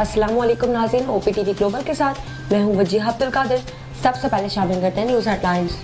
अस्सलाम वालेकुम नाज़रीन, OPTV ग्लोबल के साथ मैं हूं वजीह अब्दुल कादिर। सबसे पहले शामिल करते हैं न्यूज़ हेडलाइंस।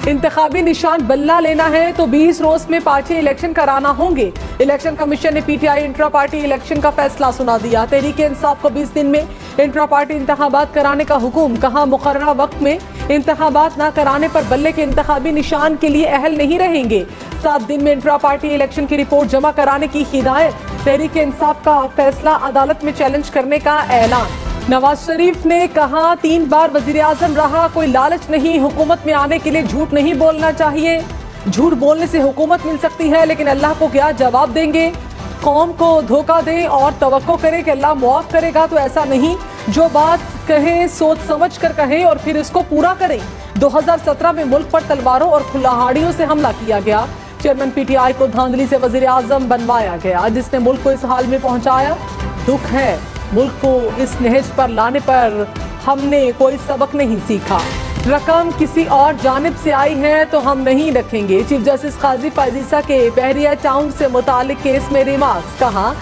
इंतखाबी निशान बल्ला लेना है तो 20 रोज में पार्टी इलेक्शन कराना होंगे। इलेक्शन कमीशन ने PTI इंट्रा पार्टी इलेक्शन का फैसला सुना दिया। तहरीक इंसाफ को 20 दिन में इंट्रा पार्टी इंतखाबात कराने का हुक्म। कहा मुकर्ररा वक्त में इंतखाबात न कराने पर बल्ले के इंतखाबी निशान के लिए अहल नहीं रहेंगे। 7 दिन में इंट्रा पार्टी इलेक्शन की रिपोर्ट जमा कराने की हिदायत। तहरीक इंसाफ का फैसला अदालत में चैलेंज करने का ऐलान। नवाज शरीफ ने कहा 3 बार वजीर आजम रहा, कोई लालच नहीं, हुकूमत में आने के लिए झूठ नहीं बोलना चाहिए। झूठ बोलने से हुकूमत मिल सकती है लेकिन अल्लाह को क्या जवाब देंगे। कौम को धोखा दें और तवक्को करें कि अल्लाह मुआफ करेगा, तो ऐसा नहीं। जो बात कहें सोच समझ कर कहें और फिर इसको पूरा करें। 2017 में मुल्क पर तलवारों और कुल्हाड़ियों से हमला किया गया। चेयरमैन PTI को धांधली से वजीर आजम बनवाया गया, जिसने मुल्क को इस हाल में पहुंचाया। दुख है, मुल्क को इस नहज पर लाने पर हमने कोई सबक नहीं सीखा। रकम किसी और जानिब से आई है तो हम नहीं रखेंगे। चीफ जस्टिस काजी फायजीसा के बहरिया टाउन से मुतालिक केस में रिमार्क्स। कहा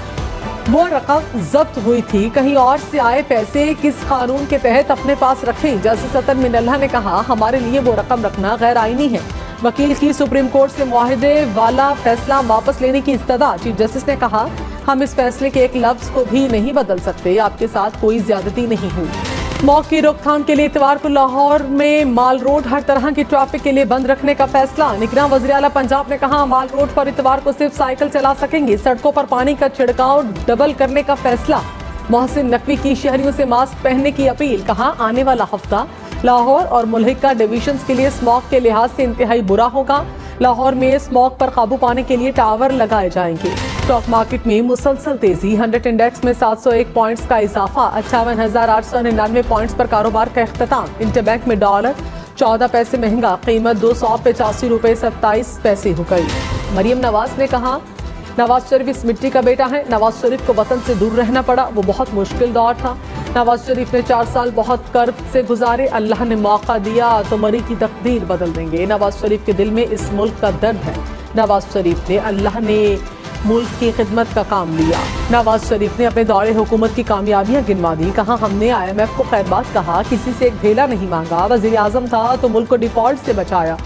वो रकम जब्त हुई थी, कहीं और से आए पैसे किस कानून के तहत अपने पास रखें। जस्टिस अतर मिनल्ला ने कहा हमारे लिए वो रकम रखना गैर आईनी है। वकील की सुप्रीम कोर्ट से मुआहदे वाला फैसला वापस लेने की इस्तदा। चीफ जस्टिस ने कहा हम इस फैसले के एक लफ्ज को भी नहीं बदल सकते, आपके साथ कोई ज्यादती नहीं हुई। स्मॉग की रोकथाम के लिए इतवार को लाहौर में माल रोड हर तरह की ट्रैफिक के लिए बंद रखने का फैसला। निगरान वज़ीर आला पंजाब ने कहा माल रोड पर इतवार को सिर्फ साइकिल चला सकेंगे। सड़कों पर पानी का छिड़काव डबल करने का फैसला। मोहसिन नकवी की शहरियों से मास्क पहनने की अपील। कहा आने वाला हफ्ता लाहौर और मुल्हिका डिवीजन के लिए स्मॉग के लिहाज से इंतहाई बुरा होगा। लाहौर में स्मॉग पर काबू पाने के लिए टावर लगाए जाएंगे। स्टॉक मार्केट में मुसलसल तेजी। 100 इंडेक्स में 701 पॉइंट्स का इजाफा। 58,899 पॉइंट्स पर कारोबार का इख्तिताम। इंटरबैंक में डॉलर 14 पैसे महंगा, कीमत 285 रुपए 27 पैसे हो गई। मरियम नवाज ने कहा नवाज शरीफ इस मिट्टी का बेटा है। नवाज शरीफ को वतन से दूर रहना पड़ा, वो बहुत मुश्किल दौर था। नवाज शरीफ ने 4 साल बहुत कर्ब से गुजारे, अल्लाह ने मौका दिया तो मरी की तकदीर बदल देंगे। नवाज शरीफ के दिल में इस मुल्क का दर्द है। नवाज शरीफ ने अल्लाह ने मुल्क की खिदमत का काम लिया। नवाज शरीफ ने अपने दौरे हुकूमत की कामयाबियां गिनवा दी। कहा हमने IMF को खैरबाद कहा, किसी से एक ढेला नहीं मांगा। वजीर आजम था तो मुल्क को डिफॉल्ट से बचाया,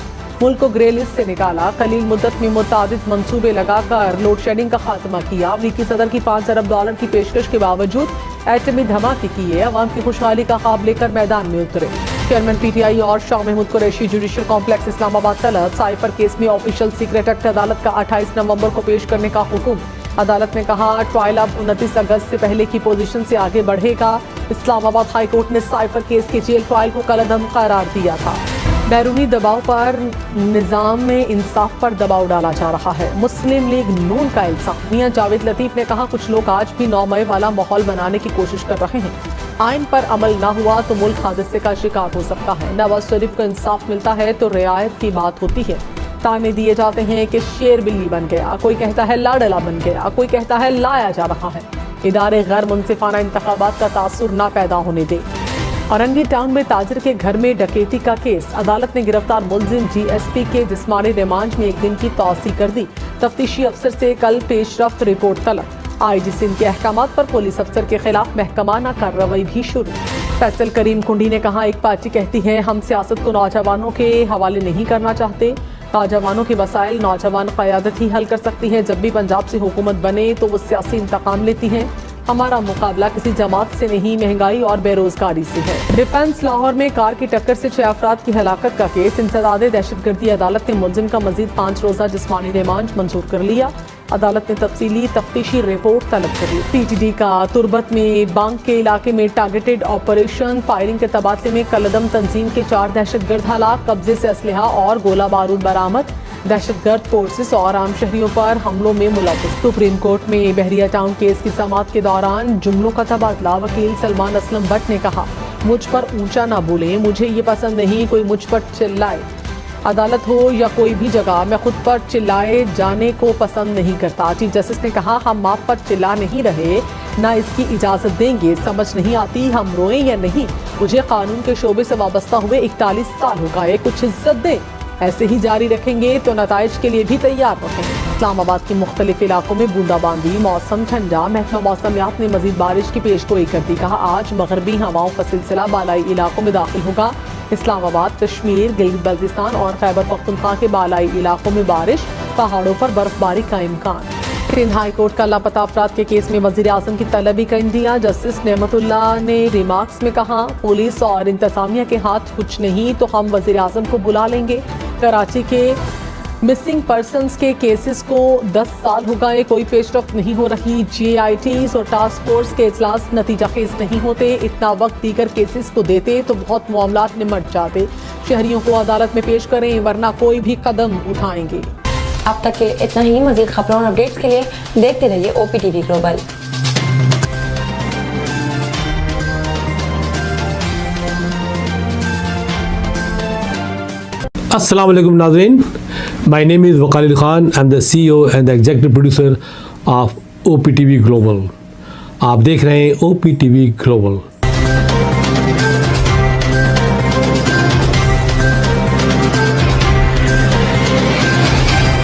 मुल्क को ग्रे लिस्ट से निकाला। कलील मुद्दत में मुतादिद मंसूबे लगाकर लोड शेडिंग का खात्मा किया। अमरीकी सदर की $5 अरब की पेशकश के बावजूद एटमी धमाके किए। अवाम की खुशहाली का ख्वाब लेकर मैदान में उतरे। चेयरमैन PTI और शाह महमूद कुरैशी जुडिशल कॉम्प्लेक्स इस्लामाबाद तलब। साइफर केस में ऑफिशियल सीक्रेट एक्ट अदालत का 28 नवंबर को पेश करने का हुक्म। अदालत ने कहा ट्रायल अब 29 अगस्त से पहले की पोजीशन से आगे बढ़ेगा। इस्लामाबाद हाई कोर्ट ने साइफर केस के जेल ट्रायल को कलअदम करार दिया था। बैरूनी दबाव पर निज़ाम में इंसाफ पर दबाव डाला जा रहा है। मुस्लिम लीग नून का इल्जाम। मियां जावेद लतीफ ने कहा कुछ लोग आज भी 9 मई वाला माहौल बनाने की कोशिश कर रहे हैं। आइन पर अमल न हुआ तो मुल्क हादसे का शिकार हो सकता है। नवाज शरीफ को इंसाफ मिलता है तो रियायत की बात होती है। ताने दिए जाते हैं कि शेर बिल्ली बन गया, कोई कहता है लाडला बन गया, कोई कहता है लाया जा रहा है। इदारे गैर मुनसिफाना इंतखाबात का तासुर न पैदा होने दे। औरंगी टाउन में ताजिर के घर में डकैती का केस। अदालत ने गिरफ्तार मुलजिम GSP के जिस्मानी रिमांड में 1 दिन की तौसी कर दी। तफ्तीशी अफसर से कल पेशरफ्त रिपोर्ट तलब। IG सिंध के अहकामात पर पुलिस अफसर के खिलाफ महकमाना कार्रवाई भी शुरू। फैसल करीम कुंडी ने कहा एक पार्टी कहती है हम सियासत को नौजवानों के हवाले नहीं करना चाहते। नौजवानों के मसाइल नौजवान क़यादत ही हल कर सकती है। जब भी पंजाब से हुकूमत बने तो वो सियासी इंतकाम लेती है। हमारा मुकाबला किसी जमात से नहीं, महंगाई और बेरोजगारी से है। डिफेंस लाहौर में कार की टक्कर से 6 अफराद की हलाकत का केस। इंसदादे दहशतगर्दी अदालत ने मुलजिम का मजीद 5 रोज़ा जिस्मानी रिमांड मंजूर कर लिया। अदालत ने तफसीली तफ्तीशी रिपोर्ट तलब कर ली। TTD का तुरबत में बांग के इलाके में टारगेटेड ऑपरेशन। फायरिंग के तबादले में कलअदम तंजीम के 4 दहशतगर्द हलाक। कब्जे से असलहा और गोला बारूद बरामद। दहशतगर्द फोर्सेस और आम शहरियों पर हमलों में मुलव्वस। सुप्रीम कोर्ट में बहरिया टाउन केस की समाअत के दौरान जुमलों का तबादला। वकील सलमान असलम भट्ट ने कहा मुझ पर ऊंचा ना बोलें, मुझे ये पसंद नहीं कोई मुझ पर चिल्लाए। अदालत हो या कोई भी जगह मैं खुद पर चिल्लाए जाने को पसंद नहीं करता। चीफ जस्टिस ने कहा हम आप पर चिल्ला नहीं रहे, ना इसकी इजाजत देंगे। समझ नहीं आती हम रोएं या नहीं। मुझे कानून के शोबे से वाबस्ता हुए 41 साल हो गए, कुछ इज्जत दें। ایسے ہی جاری رکھیں گے تو نتائج کے لیے بھی تیار رہیں۔ اسلام آباد کے مختلف علاقوں میں بوندا باندی، موسم ٹھنڈا۔ محکمہ موسمیات نے مزید بارش کی پیش گوئی کر دی، کہا آج مغربی ہواؤں کا سلسلہ بالائی علاقوں میں داخل ہوگا۔ اسلام آباد، کشمیر، گلگت بلتستان اور خیبر پختونخوا کے بالائی علاقوں میں بارش، پہاڑوں پر برف باری کا امکان۔ سندھ ہائی کورٹ کا لاپتہ افراد کے کیس میں وزیر اعظم کی طلبی کا انڈیا۔ جسٹس نعمت اللہ نے ریمارکس میں کہا پولیس اور انتظامیہ کے ہاتھ کچھ نہیں تو ہم وزیر اعظم کو بلا لیں گے۔ کراچی کے مسنگ پرسنز کے کیسز کو 10 سال ہو گئے، کوئی پیش رفت نہیں ہو رہی۔ GITs اور ٹاسک فورس کے اجلاس نتیجہ خیز نہیں ہوتے، اتنا وقت دیگر کیسز کو دیتے تو بہت معاملات نمٹ جاتے۔ شہریوں کو عدالت میں پیش کریں ورنہ کوئی بھی قدم اٹھائیں گے۔ اب تک کے اتنا ہی، مزید خبروں اور اپڈیٹس کے لیے دیکھتے رہیے OPTV گلوبل۔ السلام علیکم ناظرین، my name is Waqar Khan, I am the CEO and the executive producer of OPTV global. آپ دیکھ رہے ہیں OPTV گلوبل۔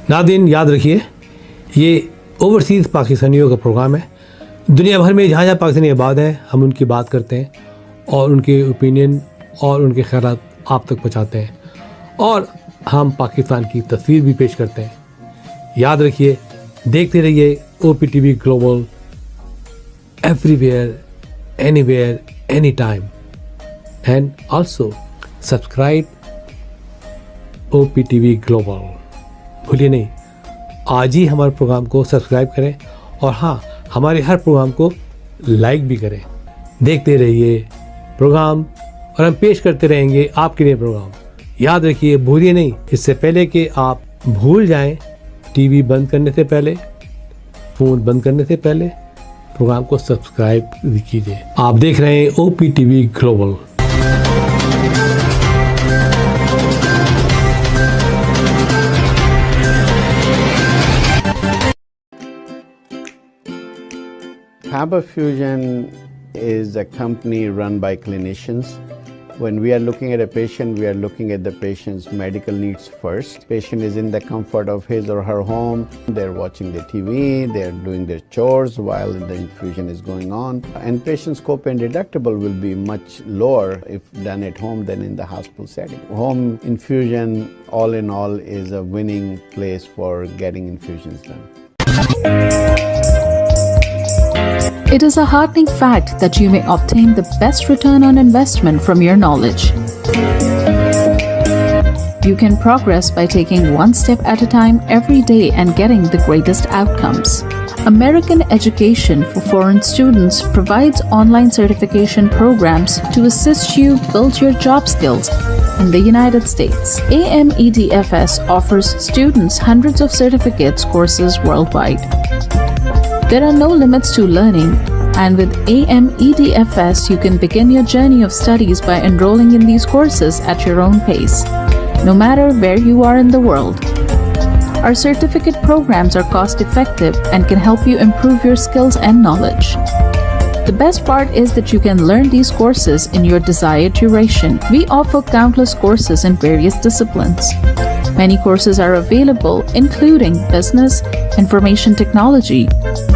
ناظرین یاد رکھیے، یہ اوورسیز پاکستانیوں کا پروگرام ہے۔ دنیا بھر میں جہاں جہاں پاکستانی آباد ہیں ہم ان کی بات کرتے ہیں اور ان کے اوپینین اور ان کے خیالات آپ تک پہنچاتے ہیں، اور ہم پاکستان کی تصویر بھی پیش کرتے ہیں۔ یاد رکھیے، دیکھتے رہیے OPTV global, everywhere, anywhere, any time, and also subscribe OPTV global. بھولیے نہیں، آج ہی ہمارے پروگرام کو سبسکرائب کریں، اور ہاں، ہمارے ہر پروگرام کو لائک بھی کریں۔ دیکھتے رہیے پروگرام، اور ہم پیش کرتے رہیں گے آپ کے لیے پروگرام۔ یاد رکھیے، بھولیے نہیں، اس سے پہلے کہ آپ بھول جائیں، ٹی وی بند کرنے سے پہلے، فون بند کرنے سے پہلے پروگرام کو سبسکرائب کیجیے۔ آپ دیکھ رہے ہیں OPTV global. Faber Fusion is a company run by clinicians. When we are looking at a patient, we are looking at the patient's medical needs first. Patient is in the comfort of his or her home. They're watching the TV, they're doing their chores while the infusion is going on. And patient's copay and deductible will be much lower if done at home than in the hospital setting. Home infusion, all in all, is a winning place for getting infusions done. It is a heartening fact that you may obtain the best return on investment from your knowledge. You can progress by taking one step at a time every day and getting the greatest outcomes. American Education for Foreign Students provides online certification programs to assist you build your job skills in the United States. AMEDFS offers students hundreds of certificates courses worldwide. There are no limits to learning, and with AMEDFS, you can begin your journey of studies by enrolling in these courses at your own pace, no matter where you are in the world. Our certificate programs are cost-effective and can help you improve your skills and knowledge. The best part is that you can learn these courses in your desired duration. We offer countless courses in various disciplines. Many courses are available, including business, information technology,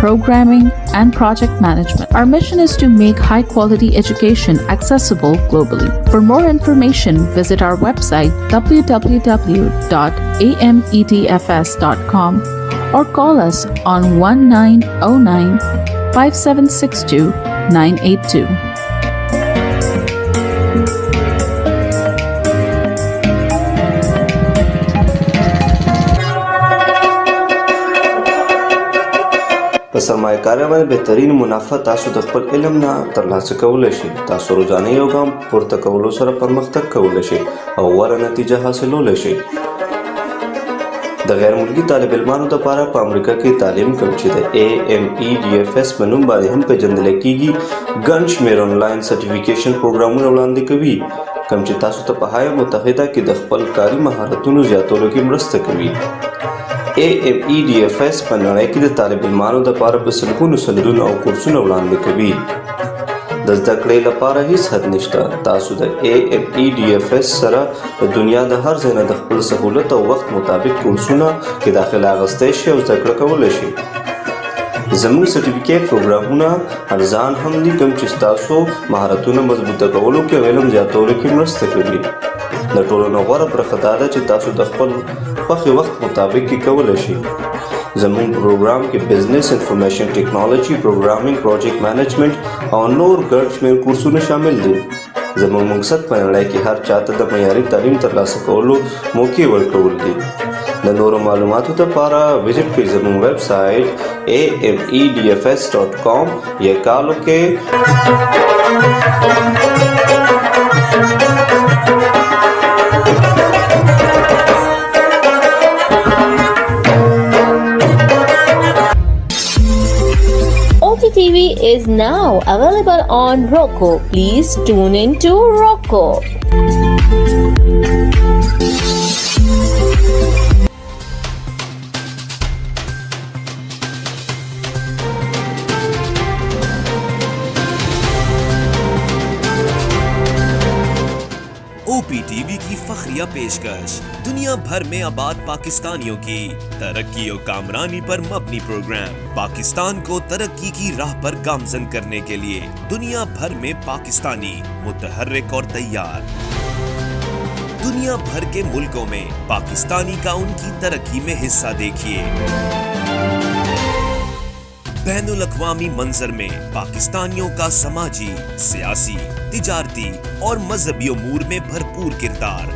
programming, and project management. Our mission is to make high-quality education accessible globally. For more information, visit our website www.amedfs.com or call us on 1909-5762-982. په سرمایه کارۍ باندې بهترین منافع تاسو د خپل علم نه ترلاسه کولی شئ. تاسو روزانه you ګام پورته کولو سره پرمختګ کولی شئ او غوره نتیجه حاصلولی شئ. د غیر ملکي طالب علمانو دپاره په امریکا کې تعلیم کوم چې د AMEDFS په نوم باندې هم پیژندلی کیږي ګڼ شمېر آنلاین سرټیفیکیشن پروګرامونه وړاندې کوي، کوم چې تاسو ته په های متحده کې د خپل کاري مهارتونو زیاتولو کې مرسته کوي. AMEDFS په نړۍ کې د طالب علمانو دپاره په سلګونو سندونه او کورسونه وړاندې کوي. د زده کړې لپاره هیڅ حد نشته. تاسو د AMEDFS سره د دنیا د هر ځای نه د خپل سهولت او وخت مطابق کورسونه کې داخله اخیستی شئ او زده کړه کولی شئ. زموږ سرټیفیکیټ پروګرامونه ارزان هم دي کوم چې ستاسو مهارتونه مضبوطه کولو کې او علم زیاتولو کې مرسته کوي. د ټولو نه غوره برخه دا ده چې تاسو د خپل خوښې وخت مطابق کې کولی شئ. زموږ پروګرام کې بزنس، انفارمیشن ټیکنالوژي، پروګرامینګ، پروجیکټ مینجمنټ او نور ګڼ شمېر کورسونه شامل دي. زموږ مقصد په نړۍ کې هر چاته د معیاري تعلیم ترلاسه کولو موقع ورکول دي. د نورو معلوماتو لپاره وزټ کړئ زموږ ویب سایټ amedfs.com یا کال وکړئ. OTTV is now available on Roku. Please tune in to Roku. OPTV की फखरिया पेशकश दुनिया भर में आबाद पाकिस्तानियों की तरक्की और कामरानी पर मबनी प्रोग्राम पाकिस्तान को तरक्की की राह पर गामजन करने के लिए दुनिया भर में पाकिस्तानी मुतहर्रिक और तैयार. दुनिया भर के मुल्कों में पाकिस्तानी का उनकी तरक्की में हिस्सा देखिए. बैनुल अक़वामी मंजर में पाकिस्तानियों का समाजी, सियासी, तिजारती और मजहबी उमूर में भरपूर किरदार